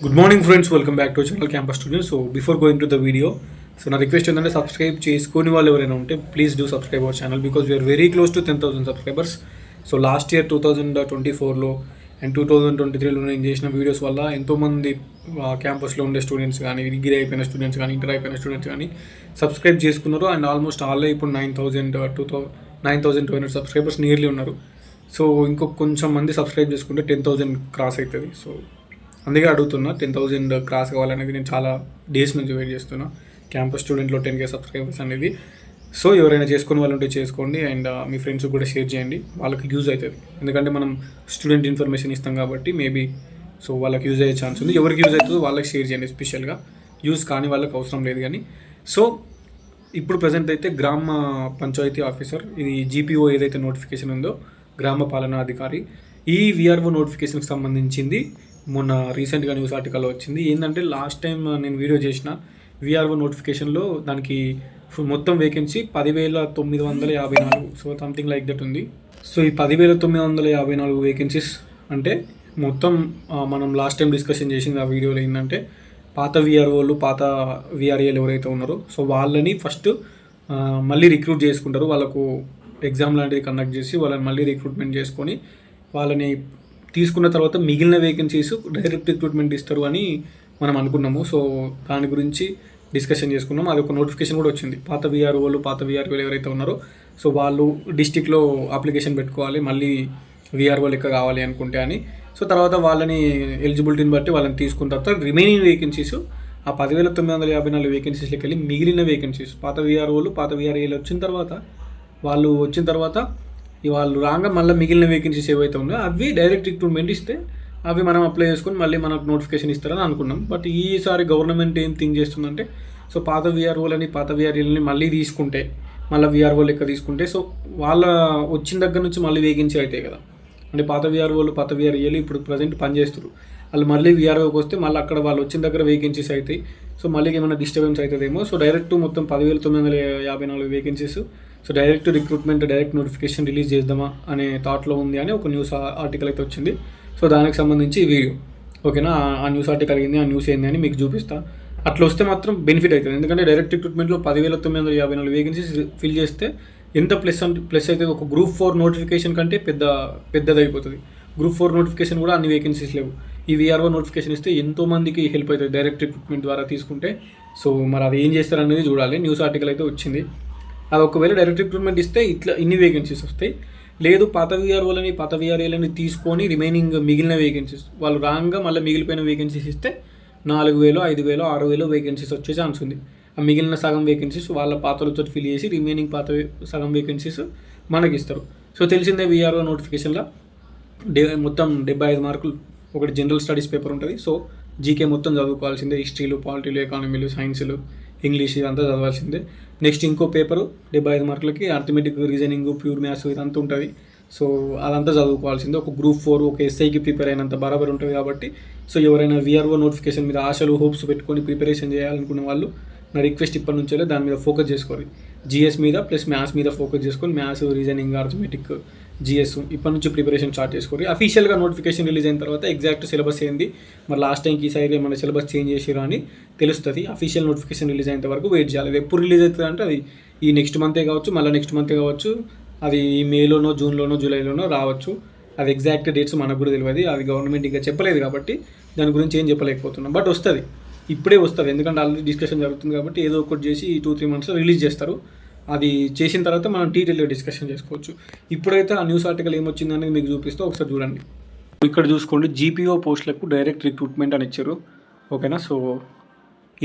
Good morning friends, welcome back to our channel Campus Students. So before going to the video, నా request ఏంటంటే subscribe చేసుకొని వాళ్ళు ఎవరైనా ఉంటే please do subscribe our channel because we are very close to 10,000 subscribers. So last year 2024లో and 2023లో నేను చేసిన వీడియోస్ వల్ల ఎంతోమంది క్యాంపస్లో ఉండే స్టూడెంట్స్ కానీ, డిగ్రీ అయిపోయిన స్టూడెంట్స్ కానీ, ఇంటర్ అయిపోయిన స్టూడెంట్స్ కానీ సబ్స్క్రైబ్ చేసుకున్నారు. అండ్ ఆల్మోస్ట్ ఆల్రెడీ ఇప్పుడు 9,200 సబ్స్క్రైబర్స్ నియర్లీ ఉన్నారు. సో ఇంకొక కొంచెం మంది సబ్స్క్రైబ్ చేసుకుంటే 10,000 క్రాస్ అవుతుంది. సో అందుకే అడుగుతున్నా, 10,000 క్రాస్ కావాలనేది నేను చాలా డేస్ నుంచి వెయిట్ చేస్తున్నా. క్యాంపస్ స్టూడెంట్లో 10K సబ్స్క్రైబర్స్ అనేది. సో ఎవరైనా చేసుకుని వాళ్ళు ఉంటే చేసుకోండి అండ్ మీ ఫ్రెండ్స్కి కూడా షేర్ చేయండి, వాళ్ళకి యూజ్ అవుతుంది. ఎందుకంటే మనం స్టూడెంట్ ఇన్ఫర్మేషన్ ఇస్తాం కాబట్టి మేబీ సో వాళ్ళకి యూజ్ అయ్యే ఛాన్స్ ఉంది. ఎవరికి యూజ్ అవుతుందో వాళ్ళకి షేర్ చేయండి, స్పెషల్గా యూజ్ కానీ వాళ్ళకి అవసరం లేదు. కానీ సో ఇప్పుడు ప్రజెంట్ అయితే గ్రామ పంచాయతీ ఆఫీసర్, ఇది జీపీఓ ఏదైతే నోటిఫికేషన్ ఉందో గ్రామ పాలనా అధికారి, ఈ విఆర్ఓ నోటిఫికేషన్కి సంబంధించింది మొన్న రీసెంట్గా న్యూస్ ఆర్టికల్లో వచ్చింది. ఏంటంటే లాస్ట్ టైం నేను వీడియో చేసిన విఆర్ఓ నోటిఫికేషన్లో దానికి మొత్తం vacancy 10,954. So something like that ఉంది. సో ఈ 10,954 వేకెన్సీస్ అంటే మొత్తం మనం లాస్ట్ టైం డిస్కషన్ చేసింది ఆ వీడియోలో ఏంటంటే పాత విఆర్ఓలు, పాత విఆర్ఏలు ఎవరైతే ఉన్నారో సో వాళ్ళని ఫస్ట్ మళ్ళీ రిక్రూట్ చేసుకుంటారు. వాళ్ళకు ఎగ్జామ్ లాంటిది కండక్ట్ చేసి వాళ్ళని మళ్ళీ రిక్రూట్మెంట్ చేసుకొని వాళ్ళని తీసుకున్న తర్వాత మిగిలిన వేకెన్సీస్ డైరెక్ట్ రిక్రూట్మెంట్ ఇస్తారు అని మనం అనుకున్నాము. సో దాని గురించి డిస్కషన్ చేసుకున్నాము. అది ఒక నోటిఫికేషన్ కూడా వచ్చింది. పాత విఆర్ఓలు, పాత విఆర్ఓలు ఎవరైతే ఉన్నారో సో వాళ్ళు డిస్టిక్లో అప్లికేషన్ పెట్టుకోవాలి మళ్ళీ విఆర్ఓ లెక్క కావాలి అనుకుంటే అని. సో తర్వాత వాళ్ళని ఎలిజిబిలిటీని బట్టి వాళ్ళని తీసుకున్న తర్వాత రిమైనింగ్ వేకెన్సీస్ ఆ 10,954 వేకెన్సీస్లోకి వెళ్ళి మిగిలిన వేకెన్సీస్ పాత విఆర్ఓలు, పాత విఆర్ఏలు వచ్చిన తర్వాత వాళ్ళు రాగా మళ్ళీ మిగిలిన వేకెన్సీస్ ఏవైతే ఉన్నాయో అవి డైరెక్ట్ రిక్రూట్మెంట్ ఇస్తే అవి మనం అప్లై చేసుకొని మళ్ళీ మనకు నోటిఫికేషన్ ఇస్తారని అనుకున్నాం. బట్ ఈసారి గవర్నమెంట్ ఏం థింక్ చేస్తుందంటే సో పాత విఆర్ఓలని, పాత విఆర్ఏలని మళ్ళీ తీసుకుంటే, మళ్ళీ విఆర్ఓ లెక్క తీసుకుంటే సో వాళ్ళ వచ్చిన దగ్గర నుంచి మళ్ళీ వేకెన్సీ అవుతాయి కదా. అంటే పాత విఆర్ఓలు, పాత విఆర్ఏలు ఇప్పుడు ప్రజెంట్ పనిచేస్తారు, వాళ్ళు మళ్ళీ విఆర్ఓకి వస్తే మళ్ళీ అక్కడ వాళ్ళు వచ్చిన దగ్గర వేకెన్సీస్ అవుతాయి. సో మళ్ళీ ఏమైనా డిస్టర్బెన్స్ అవుతుందేమో. సో డైరెక్ట్ మొత్తం 10,954 vacancies so direct recruitment, direct notification release చేద్దామా అనే థాట్లో ఉంది అని ఒక న్యూస్ ఆర్టికల్ అయితే వచ్చింది. సో దానికి సంబంధించి ఈ వీడియో ఓకేనా. ఆ న్యూస్ ఆర్టికల్ ఏంది, ఆ న్యూస్ ఏంది అని మీకు చూపిస్తా. అట్లా వస్తే మాత్రం బెనిఫిట్ అవుతుంది. ఎందుకంటే డైరెక్ట్ రిక్రూట్మెంట్లో 10,954 వేకెన్సీస్ ఫిల్ చేస్తే ఎంత ప్లస్ అవుతుంది. ఒక గ్రూప్ 4 నోటిఫికేషన్ కంటే పెద్దదైపోతుంది. గ్రూప్ 4 నోటిఫికేషన్ కూడా అన్ని వేకెన్సీస్ లేవు. ఈ విఆర్ఓ నోటిఫికేషన్ ఇస్తే ఎంతోమందికి హెల్ప్ అవుతుంది డైరెక్ట్ రిక్రూట్మెంట్ ద్వారా తీసుకుంటే. సో మరి అది ఏం చేస్తారనేది చూడాలి. న్యూస్ ఆర్టికల్ అయితే వచ్చింది. అది ఒకవేళ డైరెక్ట్ రిక్రూట్మెంట్ ఇస్తే ఇన్ని వేకెన్సీస్ వస్తాయి. లేదు పాత విఆర్ఓలని, పాత విఆర్ఏలని తీసుకొని రిమైనింగ్ మిగిలిన వేకెన్సీస్ వాళ్ళు రాగా మళ్ళీ మిగిలిపోయిన వేకెన్సీస్ ఇస్తే 4,000, 5,000, 6,000 వేకెన్సీస్ వచ్చే ఛాన్స్ ఉంది. ఆ మిగిలిన సగం వేకెన్సీస్ వాళ్ళ పాతలతో ఫిల్ చేసి రిమైనింగ్ సగం వేకెన్సీస్ మనకి ఇస్తారు. సో తెలిసిందే విఆర్ఓ నోటిఫికేషన్లో మొత్తం 75 మార్కులు ఒకటి జనరల్ స్టడీస్ పేపర్ ఉంటుంది. సో జీకే మొత్తం చదువుకోవాల్సిందే. హిస్టరీలు, పాలిటీలు, ఎకానమీలు, సైన్సులు, ఇంగ్లీష్ ఇదంతా చదవాల్సిందే. నెక్స్ట్ ఇంకో పేపరు 75 మార్కులకి అర్థమెటిక్, రీజనింగ్, ప్యూర్ మ్యాథ్స్ ఇదంతా ఉంటుంది. సో అదంతా చదువుకోవాల్సిందే. ఒక గ్రూప్ 4 ఒక ఎస్ఐకి ప్రిపేర్ అయినంత బరాబర్ ఉంటుంది కాబట్టి సో ఎవరైనా విఆర్ఓ నోటిఫికేషన్ మీద ఆశలు, హోప్స్ పెట్టుకొని ప్రిపరేషన్ చేయాలనుకున్న వాళ్ళు నా రిక్వెస్ట్ ఇప్పటి నుంచే దాని మీద ఫోకస్ చేసుకోవాలి. జిఎస్ మీద ప్లస్ మ్యాథ్స్ మీద ఫోకస్ చేసుకొని మ్యాథ్స్, రీజనింగ్, అర్థమెటిక్, జిఎస్ ఇప్పటి నుంచి ప్రిపరేషన్ స్టార్ట్ చేసుకోవాలి. అఫీషియల్గా నోటిఫికేషన్ రిలీజ్ అయిన తర్వాత ఎగ్జాక్ట్ సిలబస్ ఏంది, మరి లాస్ట్ టైంకి ఈసారి మన సిలబస్ చేంజ్ చేసిరా అని తెలుస్తుంది. అఫీషియల్ నోటిఫికేషన్ రిలీజ్ అయినంత వరకు వెయిట్ చేయాలి. అది ఎప్పుడు రిలీజ్ అవుతుంది అంటే అది ఈ నెక్స్ట్ మంతే కావచ్చు, మళ్ళీ నెక్స్ట్ మంతే కావచ్చు, అది ఈ మేలోనో, జూన్లోనో, జూలైలోనో రావచ్చు. అది ఎగ్జాక్ట్ డేట్స్ మనకు కూడా తెలియదు. అది గవర్నమెంట్ ఇంకా చెప్పలేదు కాబట్టి దాని గురించి ఏం చెప్పలేకపోతున్నాం. బట్ వస్తుంది, ఇప్పుడే వస్తుంది. ఎందుకంటే ఆల్రెడీ డిస్కషన్ జరుగుతుంది కాబట్టి ఏదో ఒకటి చేసి 2-3 మంత్స్లో రిలీజ్ చేస్తారు. అది చేసిన తర్వాత మనం డీటెయిల్గా డిస్కషన్ చేసుకోవచ్చు. ఇప్పుడైతే ఆ న్యూస్ ఆర్టికల్ ఏమొచ్చిందనేది మీకు చూపిస్తే ఒకసారి చూడండి. ఇక్కడ చూసుకోండి, జీపీఓ పోస్టులకు డైరెక్ట్ రిక్రూట్మెంట్ అని ఇచ్చారు ఓకేనా. సో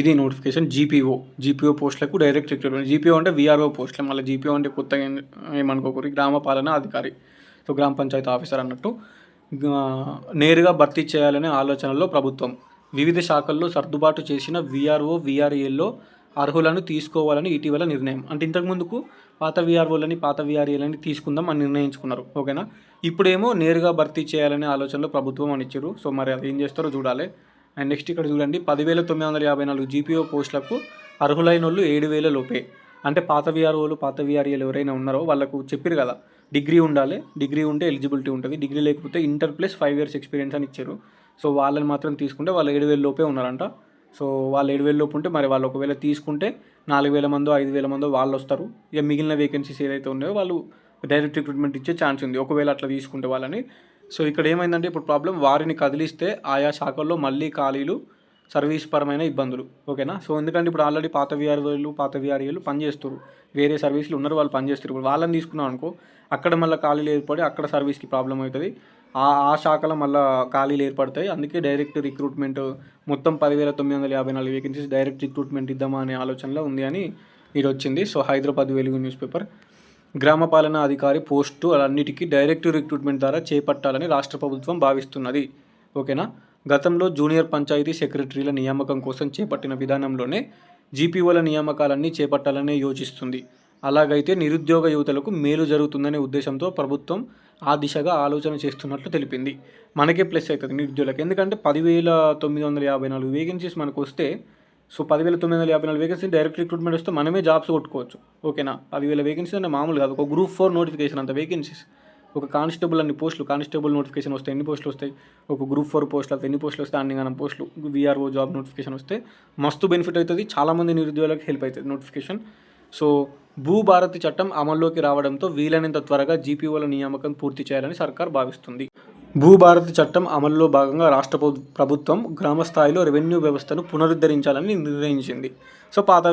ఇది నోటిఫికేషన్. జీపీఓ పోస్టులకు డైరెక్ట్ రిక్రూట్మెంట్. జీపీఓ అంటే విఆర్ఓ పోస్టులు, మళ్ళీ జీపీఓ అంటే కొత్తగా ఏమనుకోకూడదు, గ్రామ పాలనా అధికారి. సో గ్రామ పంచాయతీ ఆఫీసర్ అన్నట్టు నేరుగా భర్తీ చేయాలనే ఆలోచనలో ప్రభుత్వం వివిధ శాఖల్లో సర్దుబాటు చేసిన విఆర్ఓ, విఆర్ఏల్లో అర్హులను తీసుకోవాలని ఇటీవల నిర్ణయం. అంటే ఇంతకుముందుకు పాత విఆర్ఓలని, పాత విఆర్ఏలని తీసుకుందాం అని నిర్ణయించుకున్నారు ఓకేనా. ఇప్పుడేమో నేరుగా భర్తీ చేయాలనే ఆలోచనలో ప్రభుత్వం అని ఇచ్చారు. సో మరి అది ఏం చేస్తారో చూడాలి. అండ్ నెక్స్ట్ ఇక్కడ చూడండి, 10,954 జీపీఓ పోస్టులకు అర్హులైన వాళ్ళు 7,000 లోపే. అంటే పాత విఆర్ఓలు, పాత విఆర్ఏలు ఎవరైనా ఉన్నారో వాళ్ళకు చెప్పారు కదా డిగ్రీ ఉండాలి, డిగ్రీ ఉంటే ఎలిజిబిలిటీ ఉంటుంది, డిగ్రీ లేకపోతే ఇంటర్ ప్లస్ 5 years ఎక్స్పీరియన్స్ అని ఇచ్చారు. సో వాళ్ళని మాత్రం తీసుకుంటే వాళ్ళు 7,000 లోపే ఉన్నారంట. సో వాళ్ళు 7,000 లోపు ఉంటే మరి వాళ్ళు ఒకవేళ తీసుకుంటే 4,000 మందో 5,000 మందో వాళ్ళు వస్తారు. ఇక మిగిలిన వేకెన్సీస్ ఏదైతే ఉన్నాయో వాళ్ళు డైరెక్ట్ రిక్రూట్మెంట్ ఇచ్చే ఛాన్స్ ఉంది ఒకవేళ అట్లా తీసుకుంటే వాళ్ళని. సో ఇక్కడ ఏమైందంటే ఇప్పుడు ప్రాబ్లం వారిని కదిలిస్తే ఆయా శాఖల్లో మళ్ళీ ఖాళీలు, సర్వీస్ పరమైన ఇబ్బందులు. ఓకేనా. సో ఎందుకంటే ఇప్పుడు ఆల్రెడీ పాత విఆర్ఏలు పనిచేస్తారు, వేరే సర్వీసులు ఉన్నారు, వాళ్ళు పనిచేస్తారు. ఇప్పుడు వాళ్ళని తీసుకున్నాం అనుకో, అక్కడ మళ్ళీ ఖాళీలు ఏర్పడి అక్కడ సర్వీస్కి ప్రాబ్లం అవుతుంది, ఆ శాఖలో మళ్ళీ ఖాళీలు ఏర్పడతాయి. అందుకే డైరెక్ట్ రిక్రూట్మెంట్ మొత్తం 10,954 వేకెన్సీస్ డైరెక్ట్ రిక్రూట్మెంట్ ఇద్దామా అనే ఆలోచనలో ఉంది అని ఇది వచ్చింది. సో హైదరాబాద్ వెలుగు న్యూస్ పేపర్. గ్రామ పాలనా అధికారి పోస్టు అన్నిటికీ డైరెక్ట్ రిక్రూట్మెంట్ ద్వారా చేపట్టాలని రాష్ట్ర ప్రభుత్వం భావిస్తున్నది. ఓకేనా. గతంలో జూనియర్ పంచాయతీ సెక్రటరీల నియామకం కోసం చేపట్టిన విధానంలోనే జీపీఓల నియామకాలన్నీ చేపట్టాలనే యోచిస్తుంది. అలాగైతే నిరుద్యోగ యువతలకు మేలు జరుగుతుందనే ఉద్దేశంతో ప్రభుత్వం ఆ దిశగా ఆలోచన చేస్తున్నట్లు తెలిపింది. మనకే ప్లస్ అవుతుంది నిరుద్యోగులకు, ఎందుకంటే 10,954 వేకెన్సీస్ మనకు వస్తే, సో 10,954 వేకెన్సీ డైరెక్ట్ రిక్రూట్మెంట్ వస్తే మనమే జాబ్స్ కొట్టుకోవచ్చు. ఓకేనా. 10,000 వేకెన్సీస్ అంటే మామూలు కాదు. ఒక గ్రూప్ 4 నోటిఫికేషన్ అంత వేకెన్సీస్, ఒక కానిస్టేబుల్ అన్ని పోస్టులు, కానిస్టేబుల్ నోటిఫికేషన్ వస్తే ఎన్ని పోస్టులు వస్తాయి, ఒక గ్రూప్ 4 పోస్టులు అయితే ఎన్ని పోస్టులు వస్తాయి, అన్ని గణం పోస్టులు. వీఆర్ఓ జాబ్ నోటిఫికేషన్ వస్తే మస్తు బెనిఫిట్ అవుతుంది, చాలామంది నిరుద్యోగులకు హెల్ప్ అవుతుంది నోటిఫికేషన్. సో భూభారతి చట్టం అమల్లోకి రావడంతో వీలైనంత త్వరగా జీపీఓల నియామకం పూర్తి చేయాలని సర్కార్ భావిస్తుంది. భూభారతి చట్టం అమల్లో భాగంగా రాష్ట్ర ప్రభుత్వం గ్రామ స్థాయిలో రెవెన్యూ వ్యవస్థను పునరుద్ధరించాలని నిర్ణయించింది. సో పాత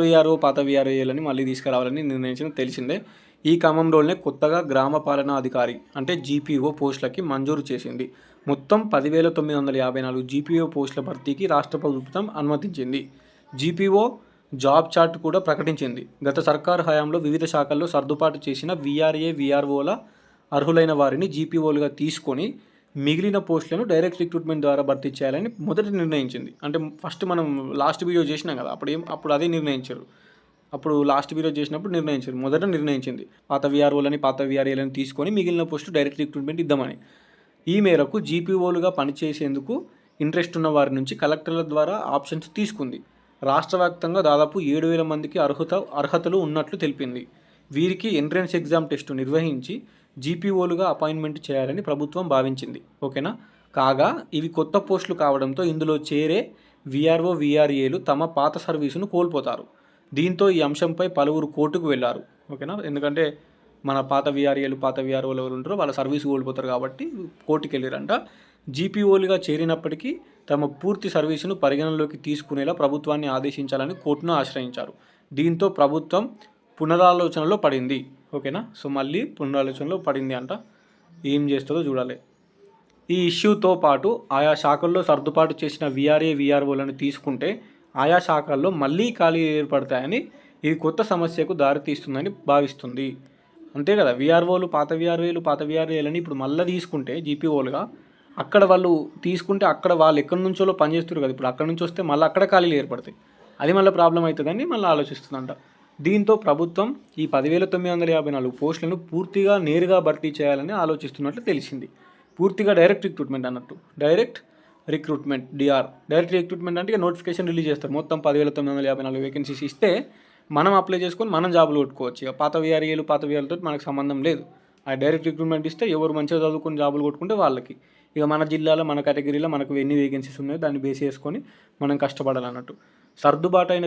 వీఆర్ఏలని మళ్ళీ తీసుకురావాలని నిర్ణయించిన తెలిసిందే. ఈ క్రమంలోనే కొత్తగా గ్రామ పాలనా అధికారి అంటే జీపీఓ పోస్టులకి మంజూరు చేసింది. మొత్తం 10,954 జీపీఓ పోస్టుల భర్తీకి రాష్ట్ర ప్రభుత్వం అనుమతించింది. జీపీఓ జాబ్ చార్ట్ కూడా ప్రకటించింది. గత సర్కారు హయాంలో వివిధ శాఖల్లో సర్దుబాటు చేసిన వీఆర్ఏ, వీఆర్ఓల అర్హులైన వారిని జీపీఓలుగా తీసుకొని మిగిలిన పోస్టులను డైరెక్ట్ రిక్రూట్మెంట్ ద్వారా భర్తీ చేయాలని మొదట నిర్ణయించింది. అంటే ఫస్ట్ మనం లాస్ట్ వీడియో చేసినాం కదా, అప్పుడు అదే నిర్ణయించారు. అప్పుడు లాస్ట్ వీడియో చేసినప్పుడు మొదట నిర్ణయించింది పాత వీఆర్ఏలను తీసుకొని మిగిలిన పోస్టు డైరెక్ట్ రిక్రూట్మెంట్ ఇద్దామని. ఈ మేరకు జీపీఓలుగా పనిచేసేందుకు ఇంట్రెస్ట్ ఉన్న వారి నుంచి కలెక్టర్ల ద్వారా ఆప్షన్స్ తీసుకుంది. రాష్ట్ర వ్యాప్తంగా దాదాపు 7,000 మందికి అర్హతలు ఉన్నట్లు తెలిపింది. వీరికి ఎంట్రన్స్ ఎగ్జామ్ టెస్టు నిర్వహించి జీపీఓలుగా అపాయింట్మెంట్ చేయాలని ప్రభుత్వం భావించింది. ఓకేనా. కాగా ఇవి కొత్త పోస్టులు కావడంతో ఇందులో చేరే వీఆర్ఓ, వీఆర్ఏలు తమ పాత సర్వీసును కోల్పోతారు. దీంతో ఈ అంశంపై పలువురు కోర్టుకు వెళ్లారు. ఓకేనా. ఎందుకంటే మన పాత వీఆర్ఓలు ఎవరు ఉంటారో వాళ్ళ సర్వీస్ కోల్పోతారు కాబట్టి కోర్టుకు వెళ్ళారంట. జీపీఓలుగా చేరినప్పటికీ తమ పూర్తి సర్వీసును పరిగణనలోకి తీసుకునేలా ప్రభుత్వాన్ని ఆదేశించాలని కోర్టును ఆశ్రయించారు. దీంతో ప్రభుత్వం పునరాలోచనలో పడింది. ఓకేనా. సో మళ్ళీ పునరాలోచనలో పడింది అంట. ఏం చేస్తుందో చూడాలి. ఈ ఇష్యూతో పాటు ఆయా శాఖల్లో సర్దుబాటు చేసిన వీఆర్ఏ, వీఆర్ఓలను తీసుకుంటే ఆయా శాఖల్లో మళ్ళీ ఖాళీలు ఏర్పడతాయని, ఇది కొత్త సమస్యకు దారితీస్తుందని భావిస్తుంది. అంతే కదా. పాత వీఆర్ఏలని ఇప్పుడు మళ్ళీ తీసుకుంటే జీపీఓలుగా, అక్కడ వాళ్ళు తీసుకుంటే అక్కడ వాళ్ళు ఎక్కడి నుంచో పనిచేస్తారు కదా, ఇప్పుడు అక్కడ నుంచి వస్తే మళ్ళీ అక్కడ ఖాళీలు ఏర్పడతాయి, అది మళ్ళీ ప్రాబ్లం అవుతుందని మళ్ళీ ఆలోచిస్తుందంట. దీంతో ప్రభుత్వం ఈ 10,954 పోస్టులను పూర్తిగా నేరుగా భర్తీ చేయాలని ఆలోచిస్తున్నట్లు తెలిసింది. పూర్తిగా డైరెక్ట్ రిక్రూట్మెంట్ అన్నట్టు, డైరెక్ట్ రిక్రూట్మెంట్ డైరెక్ట్ రిక్రూట్మెంట్ అంటే నోటిఫికేషన్ రిలీజ్ చేస్తారు. మొత్తం 10,954 వేకెన్సీస్ ఇస్తే మనం అప్లై చేసుకొని మనం జాబులు కొట్టుకోవచ్చు. ఇక పాత వీఆర్ఏలతో మనకు సంబంధం లేదు. ఆ డైరెక్ట్ రిక్రూట్మెంట్ ఇస్తే ఎవరు మంచిగా చదువుకొని జాబులు కొట్టుకుంటే వాళ్ళకి, ఇక మన జిల్లాలో మన కేటగిరీలో మనకు ఎన్ని వేకెన్సీస్ ఉన్నాయో దాన్ని బేస్ చేసుకొని మనం కష్టపడాలన్నట్టు. సర్దుబాటైన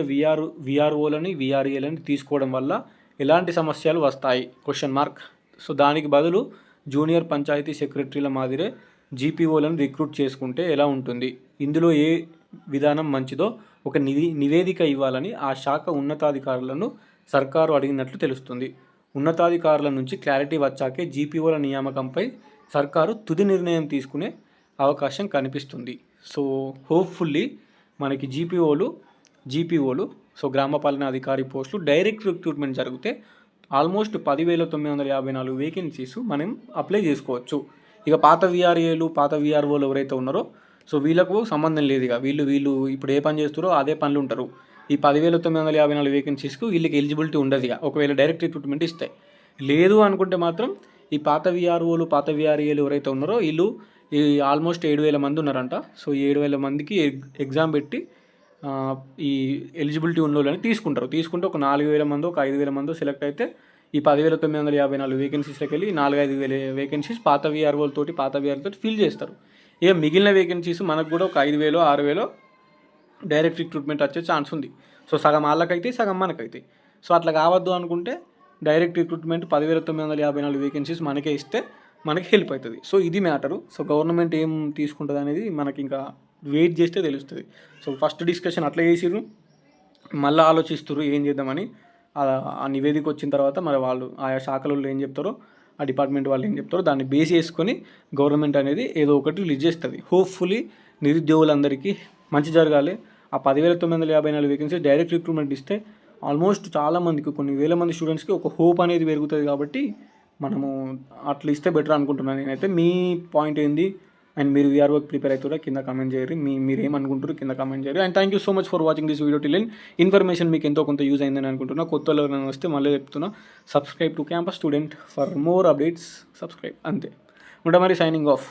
వీఆర్ఓలని, వీఆర్ఏలని తీసుకోవడం వల్ల ఎలాంటి సమస్యలు వస్తాయి? సో దానికి బదులు జూనియర్ పంచాయతీ సెక్రటరీల మాదిరే జీపీఓలను రిక్రూట్ చేసుకుంటే ఎలా ఉంటుంది? ఇందులో ఏ విధానం మంచిదో ఒక నివేదిక ఇవ్వాలని ఆ శాఖ ఉన్నతాధికారులను సర్కారు అడిగినట్లు తెలుస్తుంది. ఉన్నతాధికారుల నుంచి క్లారిటీ వచ్చాకే జీపీఓల నియామకంపై సర్కారు తుది నిర్ణయం తీసుకునే అవకాశం కనిపిస్తుంది. సో హోప్ఫుల్లీ మనకి జీపీఓలు సో గ్రామ పాలనా అధికారి పోస్టులు డైరెక్ట్ రిక్రూట్మెంట్ జరిగితే ఆల్మోస్ట్ 10,954 వేకెన్సీస్ మనం అప్లై చేసుకోవచ్చు. ఇక పాత వీఆర్ఓలు ఎవరైతే ఉన్నారో సో వీళ్ళకు సంబంధం లేదు. ఇక వీళ్ళు ఇప్పుడు ఏ పని చేస్తారో అదే పనులు ఉంటారు. ఈ 10,954 వేకెన్సీస్కు వీళ్ళకి ఎలిజిబిలిటీ ఉండదు. ఇక ఒకవేళ డైరెక్ట్ రిక్రూట్మెంట్ ఇస్తే, లేదు అనుకుంటే మాత్రం ఈ పాత వీఆర్ఏలు ఎవరైతే ఉన్నారో వీళ్ళు ఈ ఆల్మోస్ట్ 7,000 మంది ఉన్నారంట. సో 7,000 మందికి ఎగ్జామ్ పెట్టి ఈ ఎలిజిబిలిటీ ఉన్న వాళ్ళని తీసుకుంటే ఒక 4,000 మందో ఒక 5,000 మందో సెలెక్ట్ అయితే ఈ 10,954 వేకెన్సీస్లోకి వెళ్ళి 4,000-5,000 వేకెన్సీస్ పాత వీఆర్ఓలతోటి ఫిల్ చేస్తారు. ఇక మిగిలిన వేకెన్సీస్ మనకు కూడా ఒక 5,000 6,000 డైరెక్ట్ రిక్రూట్మెంట్ వచ్చే ఛాన్స్ ఉంది. సో సగం వాళ్ళకైతే సగం మనకైతే. సో అట్లా కావద్దు అనుకుంటే డైరెక్ట్ రిక్రూట్మెంట్ 10,954 వేకెన్సీస్ మనకే ఇస్తే మనకి హెల్ప్ అవుతుంది. సో ఇది మ్యాటరు. సో గవర్నమెంట్ ఏం తీసుకుంటుంది అనేది మనకి ఇంకా వెయిట్ చేస్తే తెలుస్తుంది. సో ఫస్ట్ డిస్కషన్ అట్లా చేసిర్రు, మళ్ళీ ఆలోచిస్తున్నారు ఏం చేద్దామని. ఆ నివేదిక వచ్చిన తర్వాత మరి వాళ్ళు ఆయా శాఖలలో ఏం చెప్తారో, ఆ డిపార్ట్మెంట్ వాళ్ళు ఏం చెప్తారో దాన్ని బేస్ చేసుకొని గవర్నమెంట్ అనేది ఏదో ఒకటి రిలీజ్ చేస్తుంది. హోప్ఫుల్లీ నిరుద్యోగులందరికీ మంచి జరగాలి. ఆ 10,954 వేకెన్సీస్ డైరెక్ట్ రిక్రూట్మెంట్ ఇస్తే ఆల్మోస్ట్ చాలామందికి, కొన్ని వేల మంది స్టూడెంట్స్కి ఒక హోప్ అనేది పెరుగుతుంది. కాబట్టి మనము అట్లా ఇస్తే బెటర్ అనుకుంటున్నాను నేనైతే. మీ పాయింట్ ఏంది అండ్ మీరు వీఆర్ వర్క్ ప్రిపేర్ అవుతారా కింద కామెంట్ చేయరు. మీరు ఏమనుకుంటారు కింద కామెంట్ చేయరు. And thank you so much for watching this video till end. Information మీకు ఎంతో కొంత యూజ్ అయిందని అనుకుంటున్నా. కొత్త వాళ్ళు వస్తే మళ్ళీ చెప్తున్నా, subscribe to campus student for more updates. Subscribe అంతే. ఉంటా మరి, సైనింగ్ ఆఫ్.